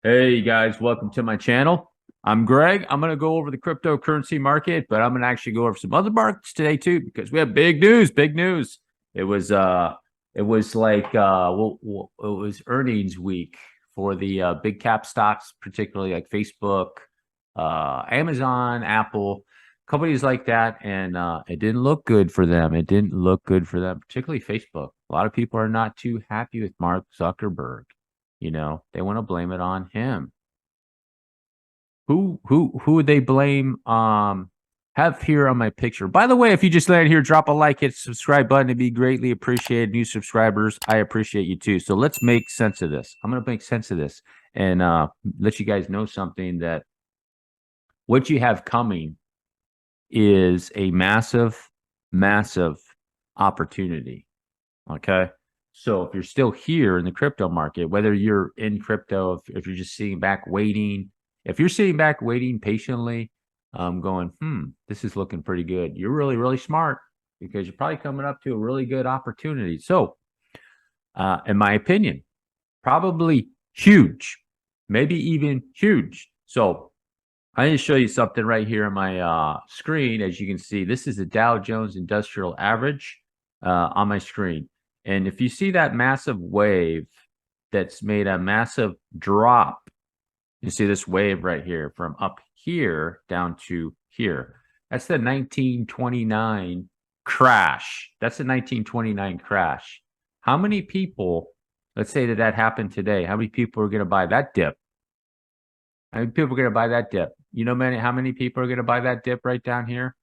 Hey guys, welcome to my channel. I'm Greg. I'm going to go over the cryptocurrency market, but I'm going to actually go over some other markets today too because we have big news, big news. It was it was earnings week for the big cap stocks, particularly like Facebook, Amazon, Apple, companies like that, and it didn't look good for them. It didn't look good for them, particularly Facebook. A lot of people are not too happy with Mark Zuckerberg. They want to blame it on him. Who would they blame? Have here on my picture. By the way, if you just landed here, drop a like, hit the subscribe button. It'd be greatly appreciated. New subscribers, I appreciate you too. So let's make sense of this. I'm gonna make sense of this and let you guys know something that what you have coming is a massive, massive opportunity. Okay. So if you're still here in the crypto market, whether you're in crypto, if you're just sitting back waiting, if you're sitting back waiting patiently, going, this is looking pretty good. You're really, really smart because you're probably coming up to a really good opportunity. So, in my opinion, probably huge, maybe even huge. So I need to show you something right here on my screen. As you can see, this is the Dow Jones Industrial Average on my screen. And if you see that massive wave that's made a massive drop, you see this wave right here from up here down to here. That's the 1929 crash. That's the 1929 crash. How many people, let's say that happened today, how many people are going to buy that dip? How many people are going to buy that dip? How many people are going to buy that dip right down here?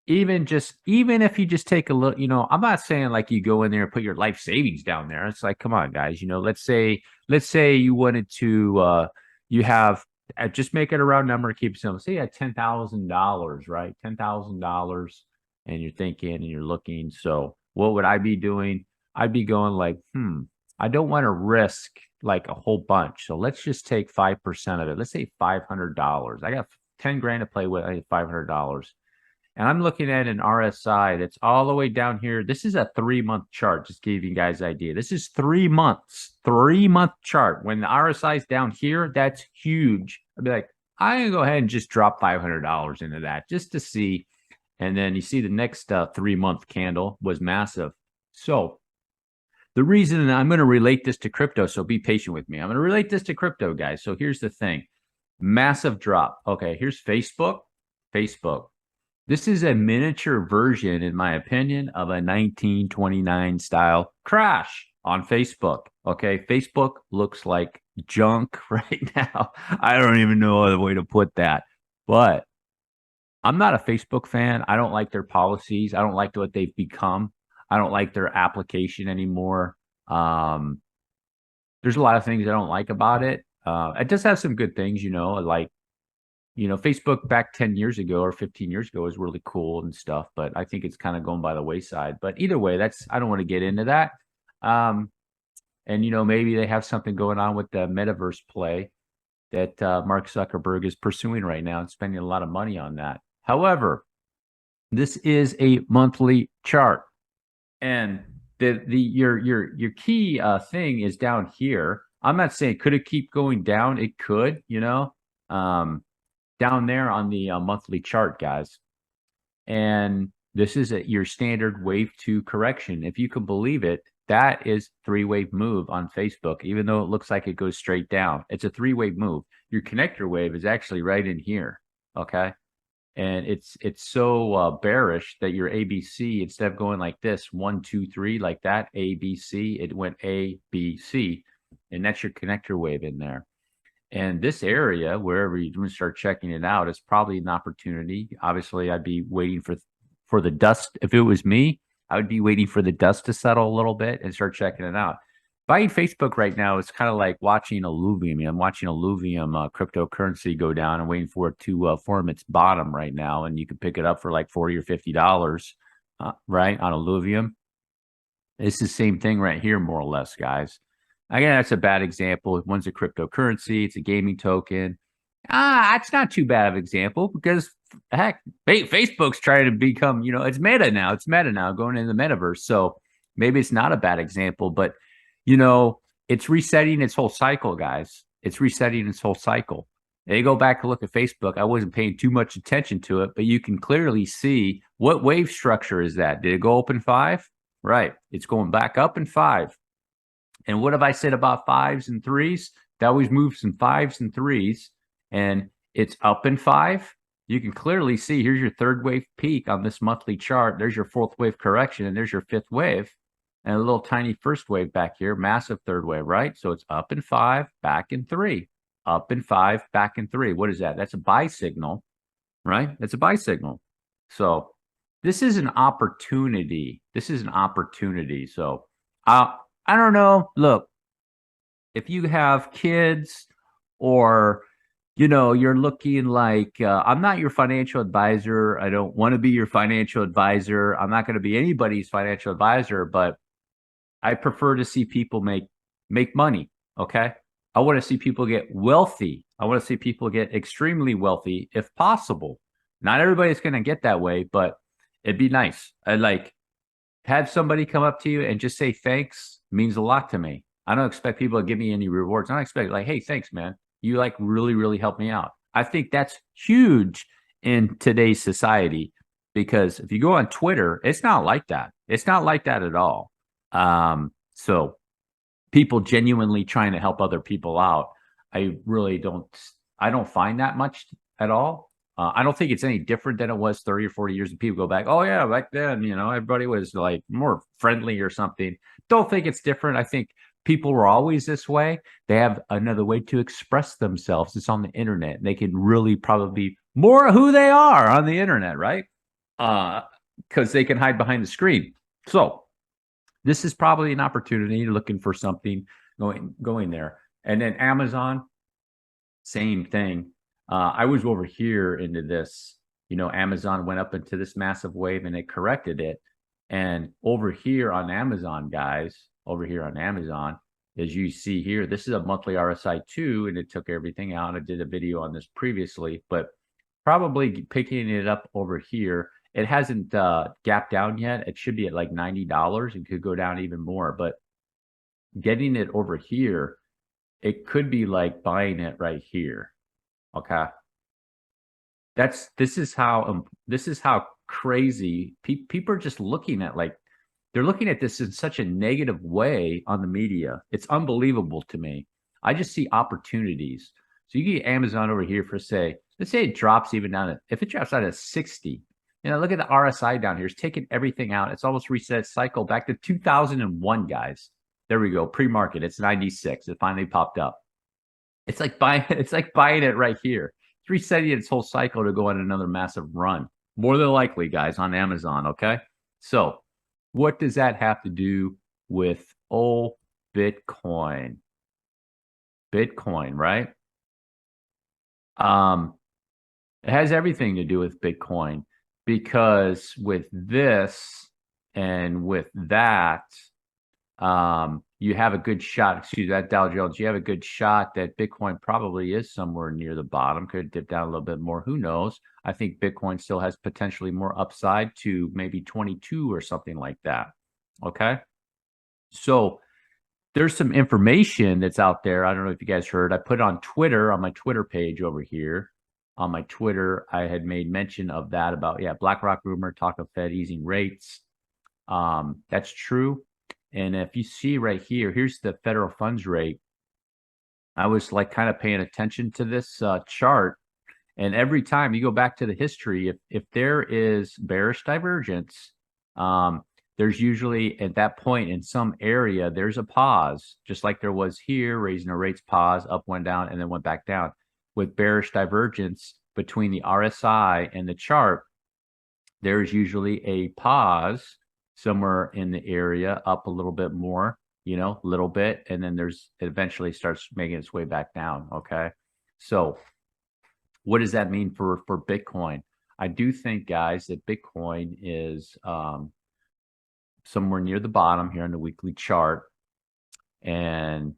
Even if you just take a look, I'm not saying like you go in there and put your life savings down there. It's like, come on, guys. Let's say you wanted to you have just make it a round number, keep it simple. Say you had $10,000, right? $10,000, and you're thinking and you're looking. So what would I be doing? I'd be going like, I don't want to risk like a whole bunch. So let's just take 5% of it. Let's say $500. I got 10 grand to play with. I have $500. And I'm looking at an RSI that's all the way down here. This is a 3-month chart, just to give you guys an idea. This is 3 months, 3-month chart. When the RSI is down here, that's huge. I'd be like, I'm going to go ahead and just drop $500 into that just to see. And then you see the next 3-month candle was massive. So the reason I'm going to relate this to crypto, so be patient with me. I'm going to relate this to crypto, guys. So here's the thing. Massive drop. Okay, here's Facebook. Facebook. This is a miniature version, in my opinion, of a 1929 style crash on Facebook. Okay, Facebook looks like junk right now. I don't even know other way to put that. But I'm not a Facebook fan. I don't like their policies. I don't like what they've become. I don't like their application anymore. There's a lot of things I don't like about it. It does have some good things, like Facebook back 10 years ago or 15 years ago was really cool and stuff, but I think it's kind of going by the wayside. But either way, I don't want to get into that. And maybe they have something going on with the metaverse play that Mark Zuckerberg is pursuing right now and spending a lot of money on that. However, this is a monthly chart, and your key thing is down here. I'm not saying could it keep going down. It could, down there on the monthly chart, guys. And this is your standard wave 2 correction. If you can believe it, that is 3-wave move on Facebook, even though it looks like it goes straight down. It's a 3-wave move. Your connector wave is actually right in here. Okay. And it's so bearish that your ABC, instead of going like this, 1, 2, 3, like that, ABC, it went ABC. And that's your connector wave in there. And this area, wherever you start checking it out, is probably an opportunity. Obviously, I'd be waiting for the dust. If it was me, I would be waiting for the dust to settle a little bit and start checking it out. Buying Facebook right now is kind of like watching alluvium. I'm watching alluvium cryptocurrency go down and waiting for it to form its bottom right now. And you can pick it up for like $40 or $50, right, on alluvium. It's the same thing right here, more or less, guys. Again, that's a bad example. One's a cryptocurrency. It's a gaming token. That's not too bad of an example because heck, Facebook's trying to become, it's meta now. It's meta now going into the metaverse. So maybe it's not a bad example, but it's resetting its whole cycle, guys. It's resetting its whole cycle. And you go back and look at Facebook. I wasn't paying too much attention to it, but you can clearly see what wave structure is that. Did it go up in 5? Right. It's going back up in 5. And what have I said about 5s and 3s? That always moves in 5s and 3s, and it's up in 5. You can clearly see here's your third wave peak on this monthly chart. There's your fourth wave correction, and there's your fifth wave, and a little tiny first wave back here, massive third wave, right? So it's up in 5, back in 3, up in 5, back in 3. What is that? That's a buy signal, right? That's a buy signal. So this is an opportunity. This is an opportunity. So I don't know. Look, if you have kids or you're looking like I'm not your financial advisor. I don't want to be your financial advisor. I'm not going to be anybody's financial advisor, but I prefer to see people make money. Okay. I want to see people get wealthy. I want to see people get extremely wealthy if possible. Not everybody's going to get that way, but it'd be nice. I like have somebody come up to you and just say thanks means a lot to me. I don't expect people to give me any rewards. I don't expect like, hey, thanks, man. You like really, really helped me out. I think that's huge in today's society because if you go on Twitter, it's not like that. It's not like that at all. So people genuinely trying to help other people out, I don't find that much at all. I don't think it's any different than it was 30 or 40 years. And people go back, oh yeah, back then, everybody was like more friendly or something. Don't think it's different. I think people were always this way. They have another way to express themselves. It's on the internet. They can really probably be more who they are on the internet, right? Because they can hide behind the screen. So this is probably an opportunity looking for something going there. And then Amazon, same thing. I was over here into this, Amazon went up into this massive wave and it corrected it. And over here on Amazon, guys, over here on Amazon, as you see here, this is a monthly RSI 2, and it took everything out. I did a video on this previously, but probably picking it up over here. It hasn't gapped down yet. It should be at like $90. It could go down even more, but getting it over here, it could be like buying it right here. Okay. This is how crazy people are just looking at, like, they're looking at this in such a negative way on the media. It's unbelievable to me. I just see opportunities. So you get Amazon over here for let's say it drops even down if it drops down to 60, look at the RSI down here. It's taking everything out. It's almost reset its cycle back to 2001, guys. There we go. Pre-market. It's 96. It finally popped up. It's like buying it right here. It's resetting its whole cycle to go on another massive run. More than likely, guys, on Amazon. Okay. So what does that have to do with Bitcoin? Bitcoin, right? It has everything to do with Bitcoin because with this and with that, you have a good shot, excuse that Dow Jones, you have a good shot that Bitcoin probably is somewhere near the bottom, could dip down a little bit more. Who knows? I think Bitcoin still has potentially more upside to maybe 22 or something like that. Okay. So there's some information that's out there. I don't know if you guys heard. I put it on Twitter, on my Twitter page over here. On my Twitter, I had made mention of that about, BlackRock rumor, talk of Fed easing rates. That's true. And if you see right here, here's the federal funds rate. I was like kind of paying attention to this chart. And every time you go back to the history, if there is bearish divergence, there's usually at that point in some area, there's a pause, just like there was here, raising the rates, pause, up, went down, and then went back down. With bearish divergence between the RSI and the chart, there's usually a pause somewhere in the area, up a little bit more, a little bit, and then it eventually starts making its way back down. Okay. So what does that mean for Bitcoin? I do think, guys, that Bitcoin is somewhere near the bottom here on the weekly chart, and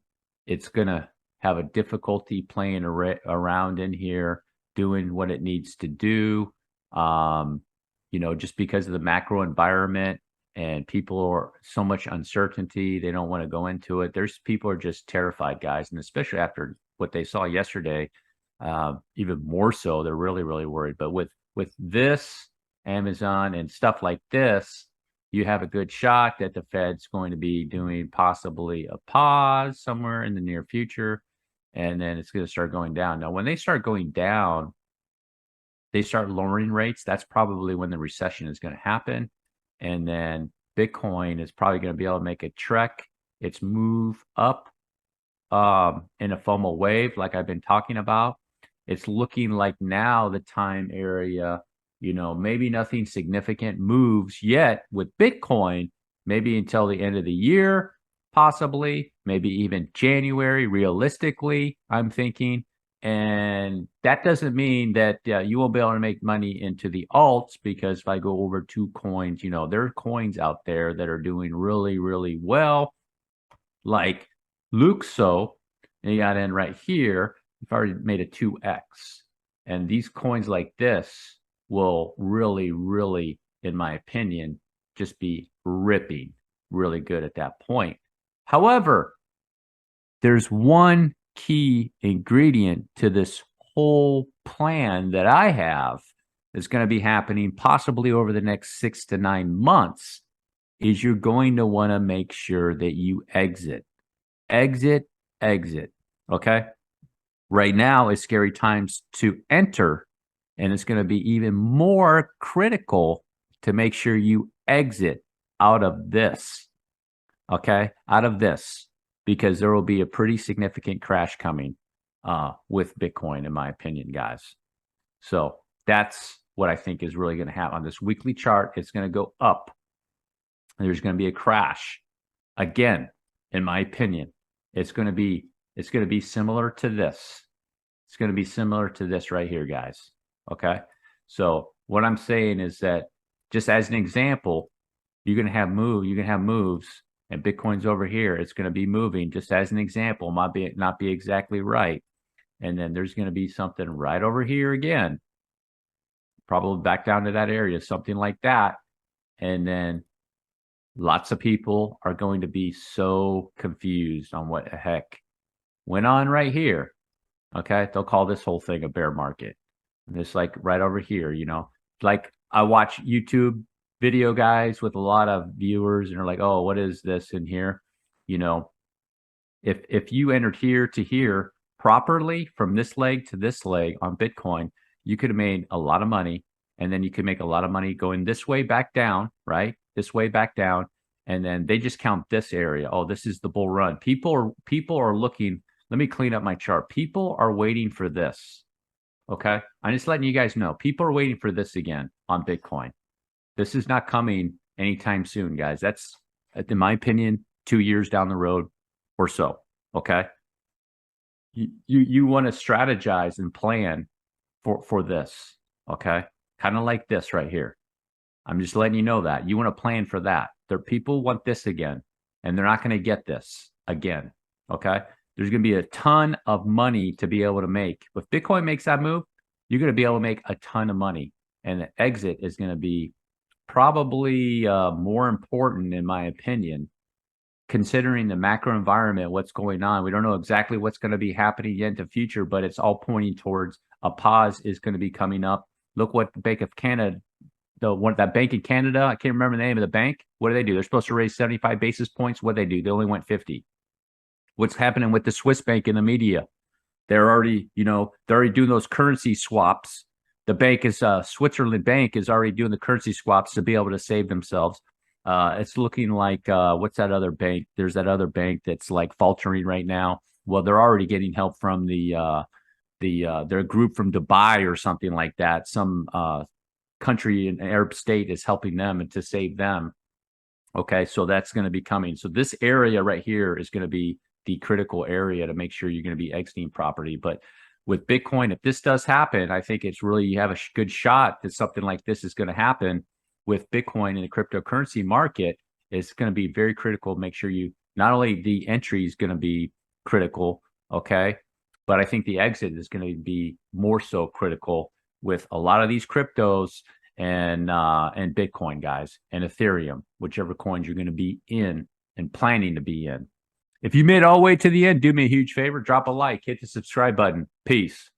it's going to have a difficulty playing around in here, doing what it needs to do, just because of the macro environment and people are so much uncertainty. They don't want to go into it. People are just terrified, guys. And especially after what they saw yesterday, even more so, they're really, really worried. But with this, Amazon and stuff like this, you have a good shot that the Fed's going to be doing possibly a pause somewhere in the near future, and then it's going to start going down. Now, when they start going down, they start lowering rates. That's probably when the recession is going to happen. And then Bitcoin is probably going to be able to make a trek, its move up in a FOMO wave, like I've been talking about. It's looking like now the time area, maybe nothing significant moves yet with Bitcoin, maybe until the end of the year, possibly, maybe even January, realistically, I'm thinking. And that doesn't mean that you won't be able to make money into the alts, because if I go over two coins, there are coins out there that are doing really, really well, like Luxo, and you got in right here. You've already made a 2x. And these coins like this will really, really, in my opinion, just be ripping really good at that point. However, there's one key ingredient to this whole plan that I have that's going to be happening possibly over the next 6 to 9 months, is you're going to want to make sure that you exit. Exit. Okay? Right now is scary times to enter, and it's going to be even more critical to make sure you exit out of this. Okay? Out of this, because there will be a pretty significant crash coming with Bitcoin, in my opinion, guys. So that's what I think is really going to happen on this weekly chart. It's going to go up. There's going to be a crash again, in my opinion. It's going to be similar to this. It's going to be similar to this right here, guys. Okay. So what I'm saying is that, just as an example, you're going to have moves, and Bitcoin's over here. It's going to be moving, just as an example. Might not be exactly right. And then there's going to be something right over here again, probably back down to that area, something like that. And then lots of people are going to be so confused on what the heck went on right here. Okay. They'll call this whole thing a bear market. And it's like right over here, like I watch YouTube video guys with a lot of viewers, and they're like, oh, what is this in here? If you entered here to here properly, from this leg to this leg on Bitcoin, you could have made a lot of money. And then you could make a lot of money going this way back down, right? This way back down. And then they just count this area. Oh, this is the bull run. People are looking. Let me clean up my chart. People are waiting for this. Okay. I'm just letting you guys know. People are waiting for this again on Bitcoin. This is not coming anytime soon, guys. That's, in my opinion, 2 years down the road or so. Okay. You want to strategize and plan for this. Okay. Kind of like this right here. I'm just letting you know that you want to plan for that. People want this again, and they're not going to get this again. Okay. There's going to be a ton of money to be able to make. If Bitcoin makes that move, you're going to be able to make a ton of money, and the exit is going to be probably more important, in my opinion, considering the macro environment, what's going on. We don't know exactly what's going to be happening yet in the future, but it's all pointing towards a pause is going to be coming up. Look what the Bank of Canada, that bank in Canada, I can't remember the name of the bank. What do? They're supposed to raise 75 basis points. What do? They only went 50. What's happening with the Swiss bank in the media? They're already doing those currency swaps. The bank is Switzerland Bank is already doing the currency swaps to be able to save themselves. It's looking like what's that other bank? There's that other bank that's like faltering right now. Well, they're already getting help from their group from Dubai or something like that. Some country in Arab state is helping them and to save them. Okay, so that's going to be coming. So this area right here is going to be the critical area to make sure you're going to be exiting property. But with Bitcoin, if this does happen, I think it's really, you have a good shot that something like this is going to happen with Bitcoin in the cryptocurrency market. It's going to be very critical. Make sure you, not only the entry is going to be critical, okay, but I think the exit is going to be more so critical with a lot of these cryptos and Bitcoin, guys, and Ethereum, whichever coins you're going to be in and planning to be in. If you made it all the way to the end, do me a huge favor, drop a like, hit the subscribe button. Peace.